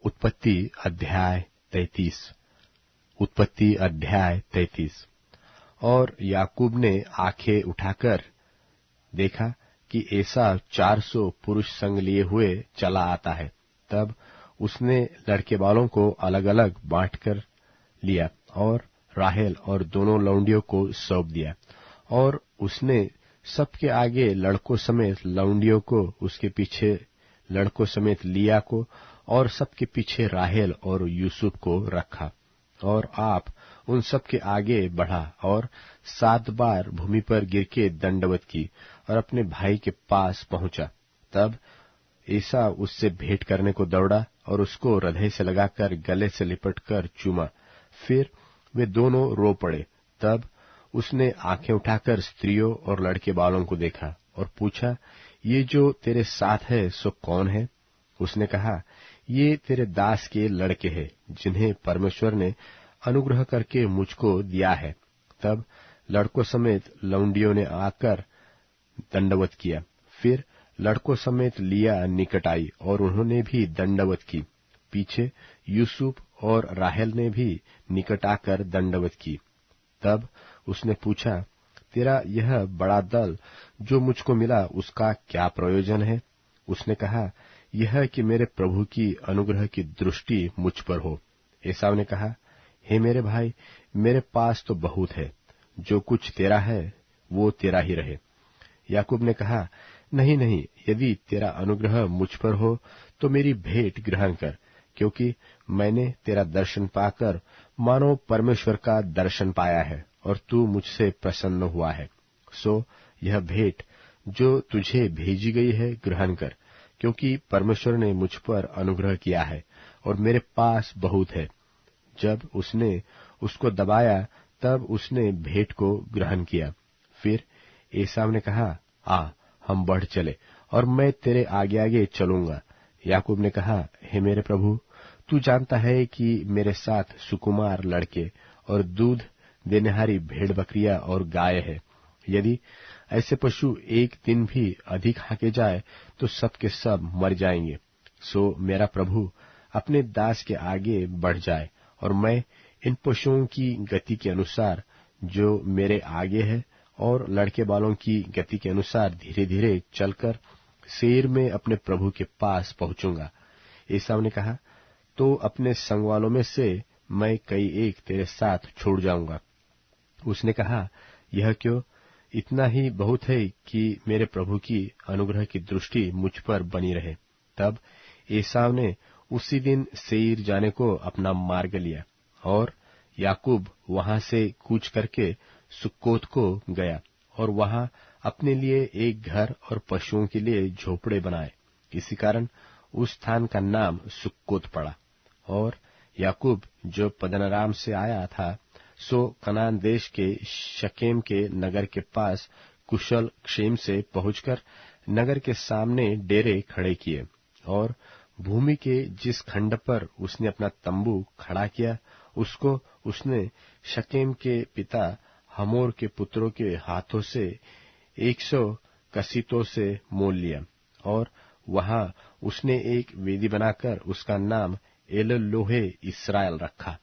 उत्पत्ति अध्याय 33। उत्पत्ति अध्याय 33। और याकूब ने आंखें उठाकर देखा कि एसाव 400 पुरुष संग लिए हुए चला आता है। तब उसने लड़के बालों को अलग अलग बांट कर लिया और राहेल और दोनों लौंडियों को सौंप दिया। और उसने सबके आगे लड़कों समेत लौंडियों को, उसके पीछे लड़कों समेत लिया को, और सबके पीछे राहेल और यूसुफ को रखा। और आप उन सब के आगे बढ़ा और 7 बार भूमि पर गिर के दंडवत की और अपने भाई के पास पहुंचा। तब एसाव उससे भेंट करने को दौड़ा और उसको हृदय से लगाकर गले से लिपटकर चूमा। फिर वे दोनों रो पड़े। तब उसने आंखें उठाकर स्त्रियों और लड़के बालों को देखा और पूछा, ये जो तेरे साथ है सो कौन है? उसने कहा, ये तेरे दास के लड़के हैं, जिन्हें परमेश्वर ने अनुग्रह करके मुझको दिया है। तब लड़कों समेत लौंडियों ने आकर दंडवत किया। फिर लड़कों समेत लिया निकट आई और उन्होंने भी दंडवत की। पीछे यूसुफ और राहेल ने भी निकट आकर दंडवत की। तब उसने पूछा, तेरा यह बड़ा दल जो मुझको मिला उसका क्या प्रयोजन है? उसने कहा, यह कि मेरे प्रभु की अनुग्रह की दृष्टि मुझ पर हो। एसाव ने कहा, हे मेरे भाई, मेरे पास तो बहुत है, जो कुछ तेरा है वो तेरा ही रहे। याकूब ने कहा, नहीं नहीं, यदि तेरा अनुग्रह मुझ पर हो तो मेरी भेंट ग्रहण कर, क्योंकि मैंने तेरा दर्शन पाकर मानो परमेश्वर का दर्शन पाया है और तू मुझसे प्रसन्न हुआ है। सो यह भेंट जो तुझे भेजी गई है ग्रहण कर, क्योंकि परमेश्वर ने मुझ पर अनुग्रह किया है और मेरे पास बहुत है। जब उसने उसको दबाया तब उसने भेंट को ग्रहण किया। फिर एसाव ने कहा, आ हम बढ़ चले और मैं तेरे आगे आगे चलूंगा। याकूब ने कहा, हे मेरे प्रभु, तू जानता है कि मेरे साथ सुकुमार लड़के और दूध देनेहारी भेड़ बकरियां और गाय है। यदि ऐसे पशु एक दिन भी अधिक हाके जाए तो सब के सब मर जाएंगे। सो मेरा प्रभु अपने दास के आगे बढ़ जाए और मैं इन पशुओं की गति के अनुसार जो मेरे आगे है और लड़के बालों की गति के अनुसार धीरे धीरे चलकर सेर में अपने प्रभु के पास पहुंचूंगा। एसाव ने कहा, तो अपने संग वालों में से मैं कई एक तेरे साथ छोड़ जाऊंगा। उसने कहा, यह क्यों? इतना ही बहुत है कि मेरे प्रभु की अनुग्रह की दृष्टि मुझ पर बनी रहे। तब एसाव ने उसी दिन सेईर जाने को अपना मार्ग लिया और याकूब वहां से कूच करके सुक्कोत को गया और वहां अपने लिए एक घर और पशुओं के लिए झोपड़े बनाए। इसी कारण उस स्थान का नाम सुक्कोत पड़ा। और याकूब जो पद्दनराम से आया था सो कनान देश के शकेम के नगर के पास कुशल क्षेम से पहुंचकर नगर के सामने डेरे खड़े किए। और भूमि के जिस खंड पर उसने अपना तंबू खड़ा किया उसको उसने शकेम के पिता हमोर के पुत्रों के हाथों से 100 कसीतों से मोल लिया। और वहां उसने एक वेदी बनाकर उसका नाम एलोलोहे इस्राएल रखा।